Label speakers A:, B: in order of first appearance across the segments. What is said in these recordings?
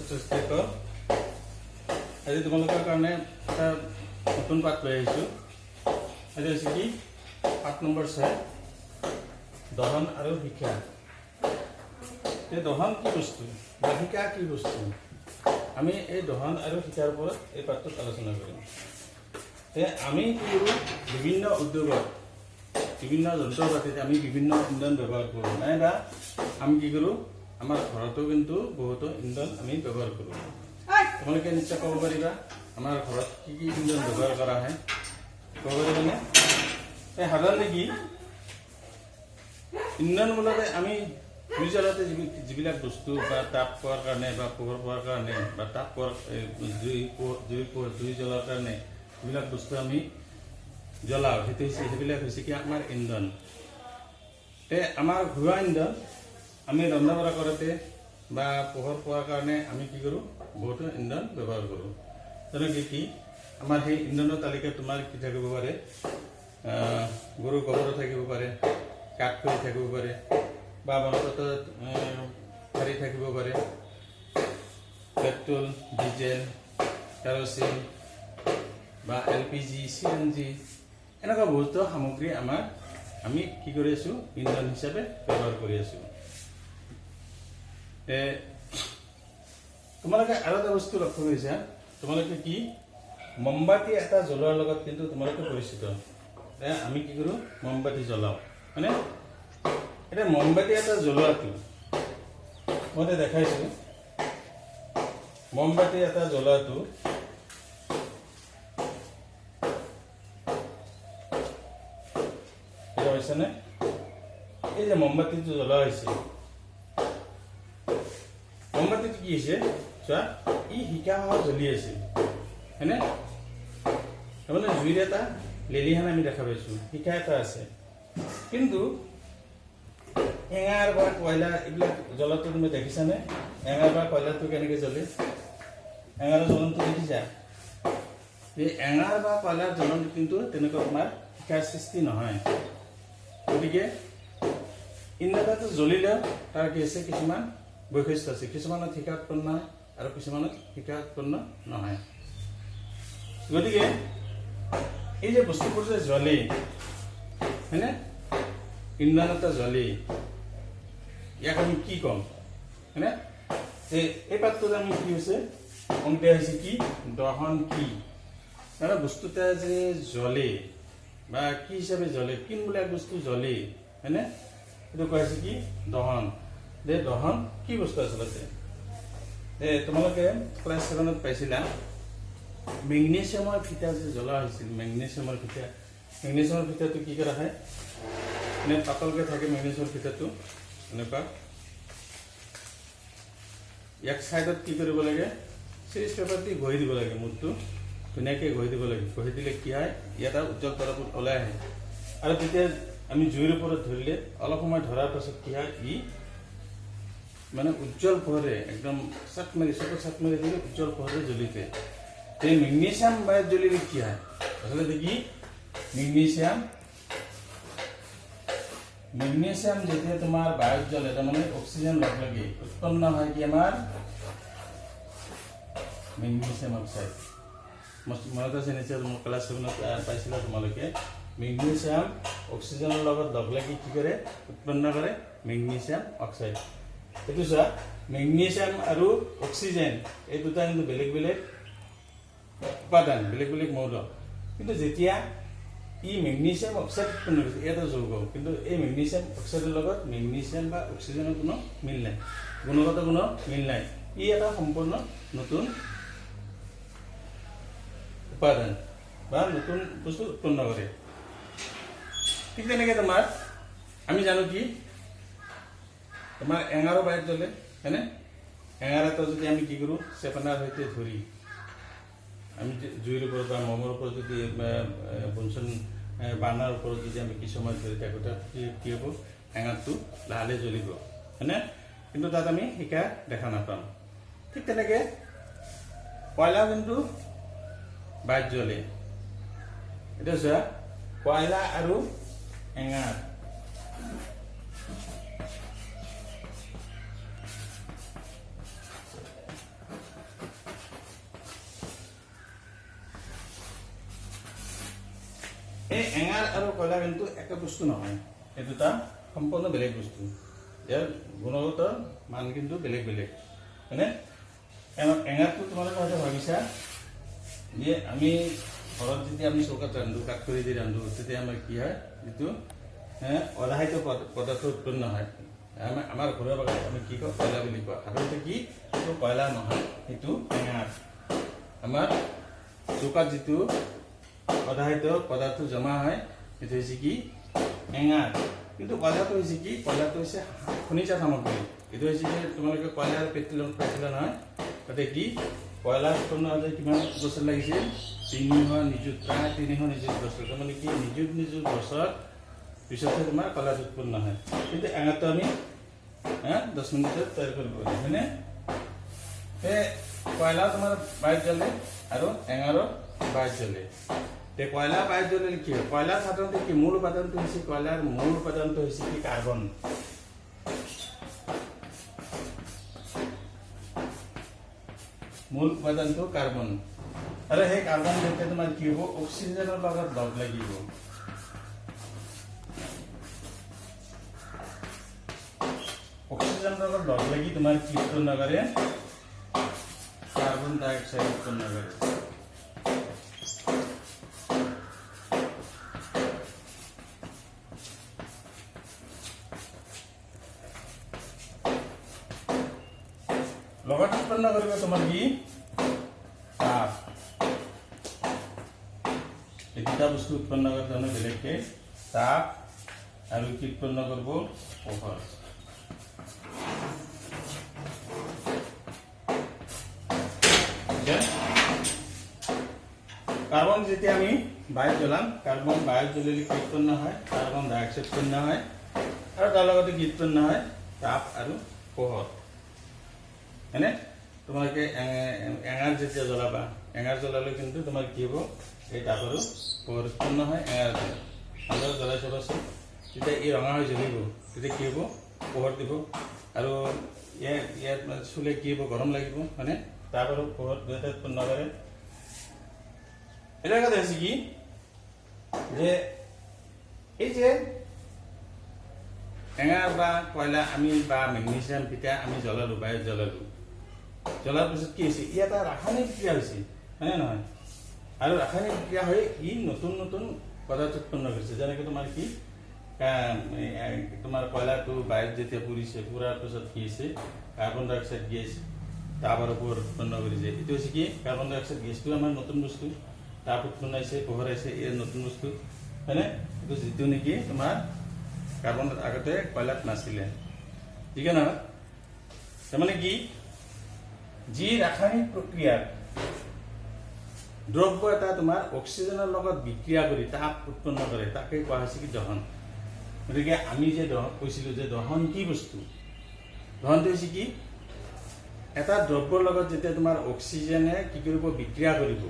A: স্বাস্থ্যকৰ আজি তোমালোকৰ কাৰণে এটা নতুন পাঠ লৈ আহিছোঁ। আজি হৈছে কি পাঠ নম্বৰ 6 দহন আৰু শিক্ষা। এই দহন কি বস্তু বা শিক্ষা কি বস্তু, আমি এই দহন আৰু শিক্ষাৰ ওপৰত এই পাঠটোত আলোচনা কৰিম। আমি কি কৰোঁ, বিভিন্ন উদ্যোগত বিভিন্ন যন্ত্ৰপাতিত আমি বিভিন্ন ইন্ধন ব্যৱহাৰ কৰোঁ, নাইবা আমি কি কৰোঁ আমাৰ ঘৰতো কিন্তু বহুতো ইন্ধন আমি ব্যৱহাৰ কৰোঁ। তোমালোকে নিশ্চয় ক'ব পাৰিবা আমাৰ ঘৰত কি কি ইন্ধন ব্যৱহাৰ কৰা হয়, ক'ব পাৰিবানে? এই সাধাৰণতে কি ইন্ধন মূলতে আমি জুই জ্বলাওঁতে যিবিলাক বস্তু বা তাপ পোৱাৰ কাৰণে বা পোহৰ পোৱাৰ কাৰণে বা তাপ পোৱাৰ জুই জ্বলোৱাৰ কাৰণে যিবিলাক বস্তু আমি জ্বলাওঁ সেইবিলাক হৈছে কি আমাৰ ইন্ধন। আমাৰ ঘৰুৱা ইন্ধন আমি ৰন্ধা বঢ়া কৰোঁতে বা পোহৰ পোৱাৰ কাৰণে আমি কি কৰোঁ, বহুতো ইন্ধন ব্যৱহাৰ কৰোঁ। যেনেকৈ কি আমাৰ সেই ইন্ধনৰ তালিকাত তোমাৰ কি থাকিব পাৰে, গৰু গোবৰো থাকিব পাৰে, কাঠখৰি থাকিব পাৰে বা বনপথাৰত খৰি থাকিব পাৰে, পেট্ৰল, ডিজেল, কেৰচিন বা LPG, CNG এনেকুৱা বহুতো সামগ্ৰী আমি কি কৰি আছোঁ, ইন্ধন হিচাপে ব্যৱহাৰ কৰি আছোঁ। তোমালোকে আৰু এটা বস্তু লক্ষ্য কৰিছা, তোমালোকে কি মমবাতি এটা জ্বলোৱাৰ লগত কিন্তু তোমালোকে পৰিচিত। আমি কি কৰোঁ, মমবাতি জ্বলাওঁ, হয়নে? এতিয়া মমবাতি এটা জ্বলোৱাটো মই দেখাইছোঁ। মমবাতি এটা জ্বলোৱাটো হৈছেনে? এই যে মমবাতিটো জ্বলোৱা হৈছে, মমবাতিটো কি হৈছে চোৱা, ই শিকা জ্বলি আছিল, হয়নে? তাৰমানে জুইৰ এটা লেলিহান আমি দেখা পাইছোঁ, শিকা এটা আছে। কিন্তু এঙাৰ বা কয়লা এইবিলাক জ্বলাটো তুমি দেখিছানে? এঙাৰ বা কয়লাটো কেনেকৈ জ্বলে? এঙাৰৰ জ্বলনটো দেখিছা? এই এঙাৰ বা কয়লাৰ জ্বলনটো কিন্তু তেনেকুৱা তোমাৰ শিকাৰ সৃষ্টি নহয়। গতিকে ইন্ধনটো জ্বলিলেও তাৰ কি আছে, কিছুমান বৈশিষ্ট্য আছে। কিছুমানত শিকা উৎপন্ন হয় আৰু কিছুমানত শিকা উৎপন্ন নহয়। গতিকে এই যে বস্তুবোৰ যে জ্বলে, হয়নে? ইন্ধন এটা জ্বলে, ইয়াক আমি কি ক'ম, হয়নে? এই পাঠটোত আমি কি হৈছে অংকীয়া হৈছে কি দহন কি, মানে বস্তুটা যে জ্বলে বা কি হিচাপে জ্বলে, কোনবিলাক বস্তু জ্বলে, হয়নে? এইটো কোৱা হৈছে কি দহন। দহন কি বস্তু আচলতে? তোমালোকে ক্লাছ 7ত পাইছিলা মেগনেছিয়ামৰ ফিটা যে জ্বলোৱা হৈছিল। মেগনেছিয়ামৰ ফিটাটো কি কৰা হয়, এনে পাতলকে থাকে মেগনেছিয়ামৰ ফিটাটো, এনেকুৱা এক চাইডত কি কৰিব লাগে, চিৰিজ পেপাৰ দি ঘঁহি দিব লাগে, মূৰটো ধুনীয়াকৈ ঘঁহি দিব লাগে। ঘঁহি দিলে কি হয়, ইয়াত উজ্জ্বল তৰপ ওলাই আহে আৰু তেতিয়া আমি জুইৰ ওপৰত ধৰিলে অলপ সময় ধৰাৰ পাছত কি হয়, ই মানে উজ্জ্বল পোহৰে একদম চকুত চাট মাৰি দিলে উজ্জ্বল পোহৰে জ্বলিতে। এই মেগনেছিয়াম বায়ুত জ্বলিলে কি হয়, আচলতে কি মেগনেছিয়াম যেতিয়া তোমাৰ বায়ুত জ্বলে, তাৰমানে অক্সিজেন লগ লাগি উৎপন্ন হয় কি আমাৰ মেগনেছিয়াম অক্সাইড। মনত আছে নিশ্চয়, মোৰ ক্লাছ 7ত পাইছিলা তোমালোকে। মেগনেছিয়াম অক্সিজেনৰ লগত লগ লাগি কি কৰে, উৎপন্ন কৰে মেগনেছিয়াম অক্সাইড। এইটো চোৱা, মেগনেছিয়াম আৰু অক্সিজেন এই দুটা কিন্তু বেলেগ বেলেগ উপাদান, বেলেগ বেলেগ মৌল। কিন্তু যেতিয়া ই মেগনেছিয়াম অক্সাইড উৎপন্ন কৰিছে, এটা যৌগ, কিন্তু এই মেগনেছিয়াম অক্সাইডৰ লগত মেগনেছিয়াম বা অক্সিজেনৰ কোনো মিল নাই, গুণগত কোনো মিল নাই। ই এটা সম্পূৰ্ণ নতুন উপাদান বা নতুন বস্তু উৎপন্ন কৰে। ঠিক তেনেকৈ তোমাৰ আমি জানো কি তোমাৰ এঙাৰো বায়ুত জ্বলে, হয়নে? এঙাৰ এটা যদি আমি কি কৰোঁ, চেপেনাৰ সৈতে ধৰি আমি জুইৰ ওপৰত বা মমৰ ওপৰত যদি বনচন বাৰ্ণাৰ ওপৰত যদি আমি কিছু সময় ধৰি থাকোঁ, তাত কি হ'ব, এঙাৰটো লাহে লাহে জ্বলিব, হয়নে? কিন্তু তাত আমি শিকা দেখা নাপাম। ঠিক তেনেকৈ কয়লা কিন্তু বায়ুত জ্বলে। এতিয়া চোৱা, কয়লা আৰু এঙাৰ এই এঙাৰ আৰু কয়লা কিন্তু একে বস্তু নহয়, এই দুটা সম্পূৰ্ণ বেলেগ বস্তু, ইয়াৰ গুণগত মান কিন্তু বেলেগ বেলেগ হয়নে। এঙাৰটো তোমালোকে হয়তো ভাবিছা যে আমি ঘৰত যেতিয়া আমি চৌকাত ৰান্ধো, কাঠ খৰি দি ৰান্ধো, তেতিয়া আমাৰ কি হয়, যিটো অধাহিত পদাৰ্থ উৎপন্ন হয়, আমাৰ ঘৰুৱা ভাষাত আমি কি কওঁ, কয়লা বুলি কোৱা। সাধাৰণতে কি সেইটো কয়লা নহয়, সেইটো এঙাৰ। আমাৰ চৌকাত যিটো অধাহিত পদাৰ্থ জমা হয় সেইটো হৈছে কি এঙাৰ। কিন্তু কয়লাটো হৈছে কি, কয়লাটো হৈছে খনিজ সামগ্ৰী। এইটো হৈছে যে তোমালোকে কয়লা আৰু পেট্ৰলিয়াম পাইছিলা নহয়, তাতে কি কয়লা উৎপন্ন হওঁতে কিমান বছৰ লাগিছিল, 300 নিযুত বছৰ। তাৰমানে কি নিযুত বছৰ পিছতহে তোমাৰ কয়লাটো উৎপন্ন হয়। কিন্তু এঙাৰটো আমি 10 মিনিটত তৈয়াৰ কৰিব পাৰোঁ হয়নে। সেই কয়লা তোমাৰ বায়ুত জ্বলে আৰু এঙাৰৰ বায়ুত জ্বলে। কয়লা বায়ুত জ্বলিলে কি হয়, কয়লাৰ সাধাৰণতে কি মূল উপাদানটো হৈছে, কয়লাৰ মূল উপাদানটো হৈছে কি কাৰ্বন। মূল উপাদানটো কাৰ্বন, আৰু সেই কাৰ্বন যেতিয়া তোমাৰ কি হ'ব, অক্সিজেনৰ লগত লগ লাগিব। অক্সিজেনৰ লগত লগ লাগি তোমাৰ কি উৎপন্ন কৰে, কাৰ্বন ডাই অক্সাইড উৎপন্ন কৰে। লগত উৎপন্ন কৰিব তোমাৰ কি তাপ। এই দুটা বস্তু উৎপন্ন কৰাৰ কাৰণে বেলেগকে তাপ আৰু কি উৎপন্ন কৰিব, পোহৰ। কাৰ্বন যেতিয়া আমি বায়ুত জ্বলাম, কাৰ্বন বায়ুত জ্বলিলে কি উৎপন্ন হয়, কাৰ্বন ডাই অক্সাইড উৎপন্ন হয়, আৰু তাৰ লগতে কি উৎপন্ন হয়, তাপ আৰু পোহৰ হয়নে। তোমালোকে এঙাৰ যেতিয়া জ্বলাবা, এঙাৰ জ্বলালে কিন্তু তোমাৰ কি হ'ব, এই তাপ আৰু পোহৰ উৎপন্ন হয়। এঙাৰ জ্বলাই চাবাচোন, তেতিয়া ই ৰঙা হৈ জ্বলিব, তেতিয়া কি হ'ব, পোহৰ দিব, আৰু ইয়াত চুলে কি হ'ব, গৰম লাগিব হয়নে। তাপ আৰু পোহৰ দুয়োটা উৎপন্ন কৰে। এটা কথা হৈছে কি যে এই যে এঙাৰ বা কয়লা আমি বা মেগনেছিয়াম পিঠা আমি জ্বলালো, বায়ুত জ্বলালো, জ্বলাৰ পিছত কি হৈছে, ই এটা ৰাসায়নিক ক্ৰিয়া হৈছে হয়নে নহয়। আৰু ৰাসায়নিক ক্ৰিয়া হৈ ই নতুন নতুন পদাৰ্থ উৎপন্ন কৰিছে। যেনেকৈ তোমাৰ কি তোমাৰ কয়লাটো বায়ুত যেতিয়া পুৰিছে, পুৰাৰ পিছত কি হৈছে, কাৰ্বন ডাই অক্সাইড গেছ তাপ আৰু পোহৰ উৎপন্ন কৰিছে। এইটো হৈছে কি, কাৰ্বন ডাই অক্সাইড গেছটো আমাৰ নতুন বস্তু, তাপ উৎপন্ন হৈছে, পোহৰ হৈছে, এই নতুন বস্তু হয়নে। এইটো যিটো নেকি তোমাৰ কাৰ্বন আগতে কয়লাত নাছিলে, ঠিক আছে নহয়। তাৰমানে কি, যি ৰাসায়নিক প্ৰক্ৰিয়াত দ্ৰব্য এটা তোমাৰ অক্সিজেনৰ লগত বিক্ৰিয়া কৰি তাপ উৎপন্ন কৰে, তাকে কোৱা হৈছে কি দহন। গতিকে আমি যে কৈছিলো যে দহন কি বস্তু, দহনটো হৈছে কি, এটা দ্ৰব্যৰ লগত যেতিয়া তোমাৰ অক্সিজেনে কি কৰিব, বিক্ৰিয়া কৰিব,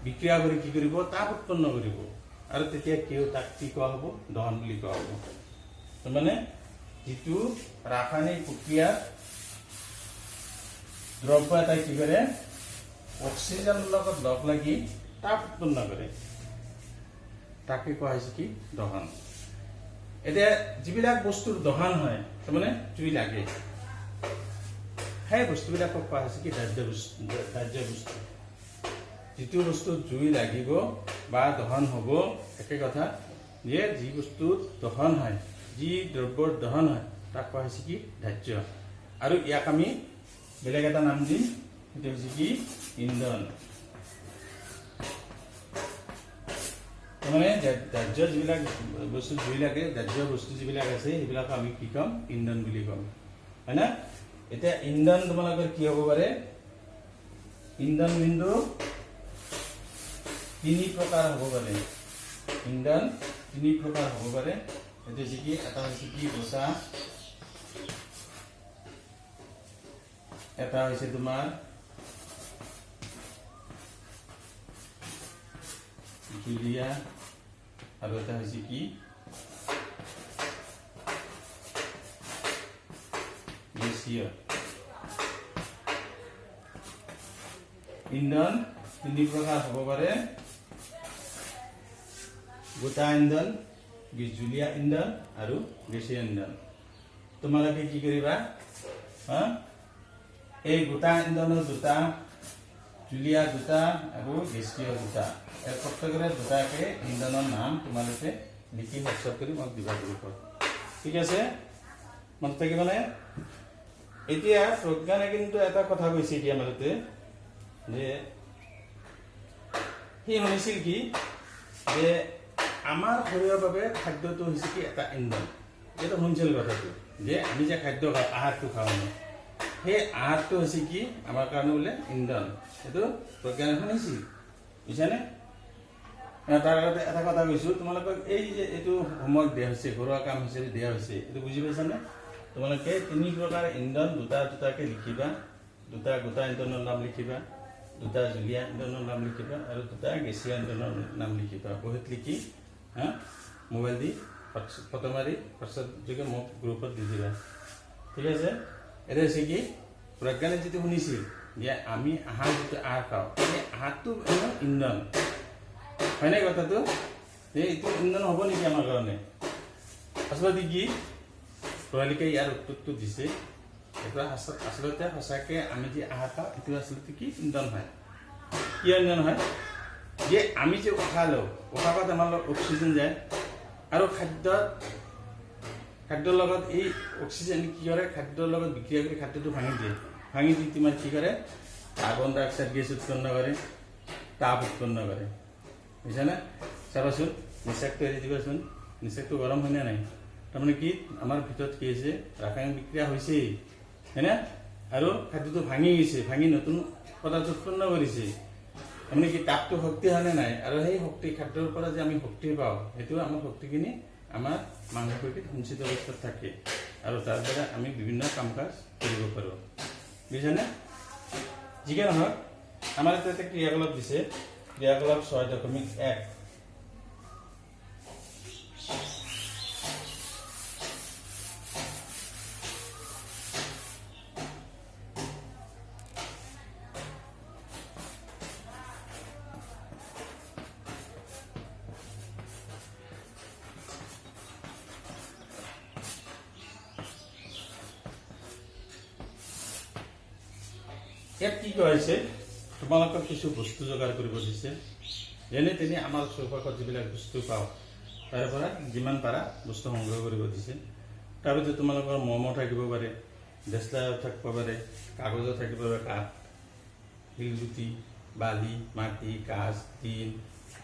A: বিক্ৰিয়া কৰি কি কৰিব, তাপ উৎপন্ন কৰিব, আৰু তেতিয়া তাক কি কোৱা হ'ব, দহন বুলি কোৱা হ'ব। তাৰমানে যিটো ৰাসায়নিক প্ৰক্ৰিয়াত দ্ৰব্য এটাই কি কৰে, অক্সিজেনৰ লগত লগ লাগি তাপ উৎপন্ন কৰে, তাকে কোৱা হৈছে কি দহন। এতিয়া যিবিলাক বস্তুৰ দহন হয়, তাৰমানে জুই লাগে, সেই বস্তুবিলাকক কোৱা হৈছে কি দাহ্য বস্তু। যিটো বস্তু জুই লাগিব বা দহন হ'ব, একে কথা যে যি বস্তুৰ দহন হয়, যি দ্ৰব্যৰ দহন হয়, তাক কোৱা হৈছে কি দাহ্য। আৰু ইয়াক আমি বেলেগ এটা নাম দিম, সেইটো হৈছে কি ইন্ধন। তাৰমানে দাহ্য যিবিলাক বস্তু জুই লাগে, দাহ্য বস্তু যিবিলাক আছে, সেইবিলাক আমি কি ক'ম, ইন্ধন বুলি ক'ম হয় না। এতিয়া ইন্ধন তোমালোকৰ কি হ'ব পাৰে, ইন্ধন কিন্তু 3 প্ৰকাৰ হ'ব পাৰে। ইন্ধন 3 প্ৰকাৰ হ'ব পাৰে। এইটো হৈছে কি, এটা হৈছে কি বচা, এটা হৈছে তোমাৰ জুলীয়া, আৰু এটা হৈছে কি গেছীয়। ইন্ধন 3 প্ৰকাৰ হ'ব পাৰে। গোটা ইন্ধন, জুলীয়া ইন্ধন আৰু গেছীয় ইন্ধন। তোমালোকে কি কৰিবা, এই গোটা ইন্ধনৰ দুটা, জুলীয়া দুটা আৰু গেছীয় দুটা, এই প্ৰত্যেকৰে দুটাকে ইন্ধনৰ নাম তোমালোকে লিখি হোৱাটছআপ কৰি মোক দিবা লাগিব। ঠিক আছে, মনত থাকিবনে? এতিয়া প্ৰজ্ঞানে কিন্তু এটা কথা কৈছে এতিয়া মাজতে, যে সি শুনিছিল কি, যে আমাৰ শৰীৰৰ বাবে খাদ্যটো হৈছে কি এটা ইন্ধন। এইটো শুনিছিল কথাটো, যে আমি যে খাদ্য খাওঁ, আহাৰটো খাওঁ, সেই আহাৰটো হৈছে কি আমাৰ কাৰণে বোলে ইন্ধন। এইটো প্ৰজ্ঞানে শুনিছিল, বুজিছানে? তাৰ আগতে এটা কথা কৈছোঁ, তোমালোকক এই যে এইটো হোমৱৰ্ক দিয়া হৈছে, ঘৰুৱা কাম হিচাপে দিয়া হৈছে, এইটো বুজি পাইছানে? তোমালোকে 3 প্ৰকাৰ ইন্ধন দুটা দুটাকে লিখিবা, দুটা গোটা ইন্ধনৰ নাম লিখিবা, দুটা জুলীয়া ইন্ধনৰ নাম লিখিবা আৰু দুটা গেছীয় ইন্ধনৰ নাম লিখিবা। বহীত লিখি মোবাইল দি ফটো মাৰি হোৱাটছআপ যোগে মোক গ্ৰুপত দি দিবা। ঠিক আছে, এটা হৈছে কি প্ৰজ্ঞানে যিটো শুনিছিল, যে আমি আহাৰ যিটো আহাৰ খাওঁ, সেই আহাৰটো ইন্ধন হয় নাই কথাটো? এইটো ইন্ধন হ'ব নেকি আমাৰ কাৰণে? আচলতে কি প্ৰয়ালিকে ইয়াৰ উত্তৰটো দিছে, এইটো আচলতে সঁচাকৈ আমি যে আহাৰ খাওঁ, এইটো আচলতে কি ইন্ধন হয়। কি ইন্ধন হয়? যে আমি যে উশাহ লওঁ, উশাহত আমাৰ লগত অক্সিজেন যায়, আৰু খাদ্যৰ লগত এই অক্সিজেন কি কৰে, খাদ্যৰ লগত বিক্ৰিয়া কৰি খাদ্যটো ভাঙি দিয়ে। ভাঙি দি তোমাৰ কি কৰে, কাৰ্বন ডাই অক্সাইড গেছ উৎপন্ন কৰে, তাপ উৎপন্ন কৰে। বুজিছানে? চাবাচোন, নিশ্বাসটো এৰি দিবাচোন, নিশ্বাসটো গৰম হয়নে নাই? তাৰমানে কি আমাৰ ভিতৰত কি হৈছে, ৰাসায়নিক বিক্ৰিয়া হৈছেই, হয়নে? আৰু খাদ্যটো ভাঙি গৈছে, ভাঙি নতুন পদাৰ্থ উৎপন্ন কৰিছে। তাৰমানে কি তাপটো শক্তি হয়নে নাই? আৰু সেই শক্তি, খাদ্যৰ পৰা যে আমি শক্তি পাওঁ, সেইটো আমাৰ শক্তিখিনি আমাৰ মাংসপেশীত সঞ্চিত অৱস্থাত থাকে, আৰু তাৰ দ্বাৰা আমি বিভিন্ন কাম কাজ কৰিব পাৰোঁ। বুজিছানে? যিকে নহওক, আমাৰ এটা ক্ৰিয়াকলাপ দিছে, ক্ৰিয়াকলাপ 6.1। ইয়াত কি কোৱা হৈছে, তোমালোকক কিছু বস্তু যোগাৰ কৰিব দিছে। যেনে তেনে আমাৰ চৌপাশত যিবিলাক বস্তু পাওঁ, তাৰ পৰা যিমান পাৰা বস্তু সংগ্ৰহ কৰিব দিছে। তাৰপিছত তোমালোকৰ মমো থাকিব পাৰে, ডেছলাৰ থাকিব পাৰে, কাগজো থাকিব পাৰে, কাঠ, শিলগুটি, বালি, মাটি, কাঁচ, টিন,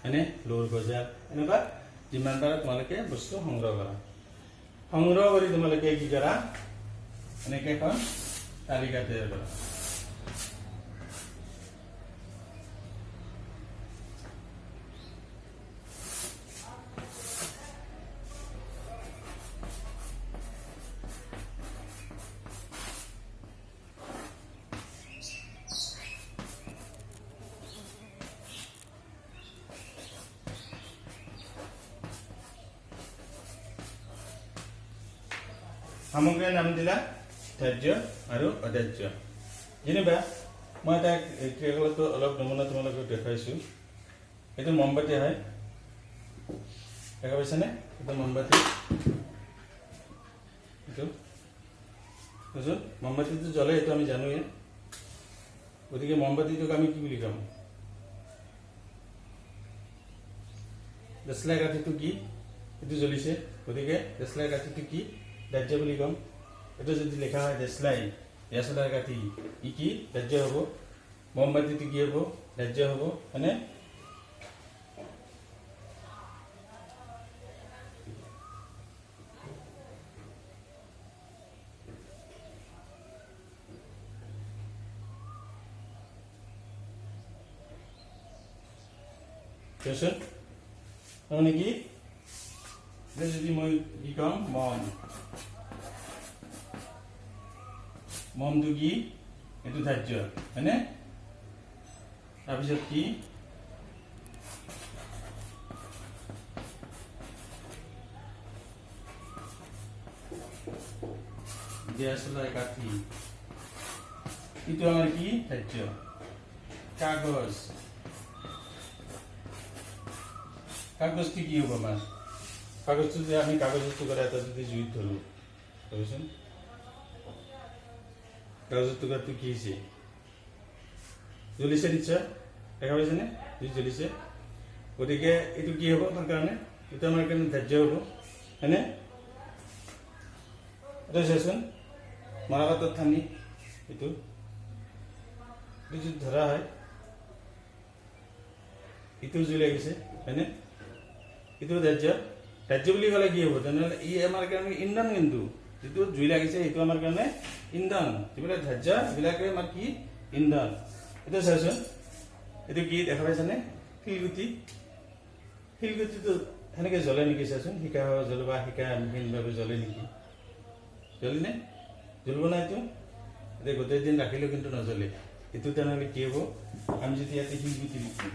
A: হয়নে, লোৰ গজা, এনেকুৱা যিমান পাৰা তোমালোকে বস্তু সংগ্ৰহ কৰা। সংগ্ৰহ কৰি তোমালোকে কি কৰা, এনেকৈ এখন তালিকা তৈয়াৰ কৰা। সামগ্ৰীৰ নাম দিলা ধাৰ্য আৰু অধাৰ্য। যেনিবা মই এটা ক্ৰিয়াকলাপটো অলপ নমুনা তোমালোকক দেখুৱাইছোঁ। এইটো মমবাতি হয়, দেখা পাইছানে? এইটো মমবাতি, এইটো মমবাতিটো জ্বলে, এইটো আমি জানোৱে। গতিকে মমবাতিটোক আমি কি বুলি ক'ম? দেশলাই কাঠিটো কি? এইটো জ্বলিছে, গতিকে দেশলাই কাঠিটো কি? ধাৰ্য বুলি ক'ম। এইটো যদি লেখা হয় দেশলাই, দেশলাই কাঠি, ই কি? ধাৰ্য হ'ব। মমবাতিটো কি হ'ব? ধাৰ্য হ'ব, হয়নে? তাৰমানে কি, যদি মই কি কম, মমটো কি? এইটো ধাৰ্য, হয়নে? তাৰপিছত কি? দেশলাই কাঠি, এইটো আমাৰ কি? ধাৰ্য। কাগজ, কাগজটি কি হ'ব আমাৰ কাগজটো যে আমি কাগজৰ টুকুৰা এটা যদি জুইত ধৰোঁ ভাবিছোন কাগজৰ টুকুৰাটো কি হৈছে জ্বলিছে নিশ্চয় দেখা পাইছেনে জুই জ্বলিছে গতিকে এইটো কি হ'ব তাৰ কাৰণে এইটো আমাৰ কাৰণে ধাৰ্য হ'ব হয়নে এটা চাচোন মাৰাপাতত ঠানি এইটো যদি ধৰা হয় এইটো জুই লাগিছে হয়নে এইটো ধাৰ্য বুলি ক'লে কি হ'ব তেনেহ'লে ই আমাৰ কাৰণে ইন্ধন কিন্তু যিটো জুই লাগিছে সেইটো আমাৰ কাৰণে ইন্ধন যিবিলাক ধাৰ্য সেইবিলাকে আমাৰ কি ইন্ধন এইটো চাচোন এইটো কি দেখা পাইছানে শিলগুটিটো সেনেকৈ জ্বলে নেকি চাচোন শিকা জ্বলে বা শিকাহীনভাৱে জ্বলে নেকি জ্বলিনে জ্বলিব না এইটো এতিয়া গোটেই দিন ৰাখিলেও কিন্তু নজ্বলে এইটো তেনেহ'লে কি হ'ব আমি যদি ইয়াতে শিলগুটি লিখোঁ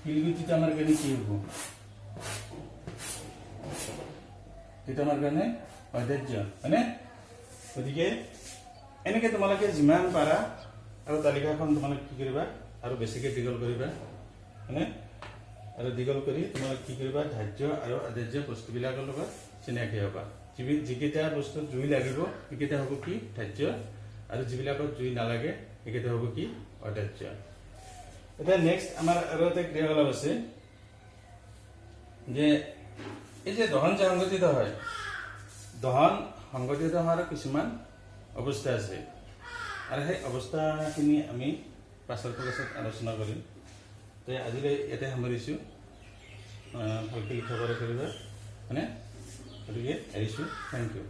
A: শিলগুটিটো আমাৰ কাৰণে কি হ'ব এইটো আমাৰ কাৰণে অধাৰ্য হয়নে গতিকে এনেকৈ তোমালোকে যিমান পাৰা আৰু তালিকাখন তোমালোকে কি কৰিবা আৰু বেছিকৈ দীঘল কৰিবা হয়নে আৰু দীঘল কৰি তোমালোকে কি কৰিবা ধাৰ্য আৰু অধাৰ্য বস্তুবিলাকৰ লগত চিনাকি হ'বা যিকেইটা বস্তুত জুই লাগিব সেইকেইটা হ'ব কি ধাৰ্য আৰু যিবিলাকত জুই নালাগে সেইকেইটা হ'ব কি অধাৰ্য এতিয়া নেক্সট আমাৰ আৰু এটা ক্ৰিয়াকলাপ আছে যে এই যে দহন যে সংঘটিত হয় দহন সংঘটিত হোৱাৰ কিছুমান অৱস্থা আছে আৰু সেই অৱস্থাখিনি আমি পাছৰ ক্লাছত আলোচনা কৰিম তো আজিলৈ ইয়াতে সামৰিছোঁ ভালকৈ লিখা পঢ়া কৰিবা হয়নে গতিকে এৰিছোঁ থেংক ইউ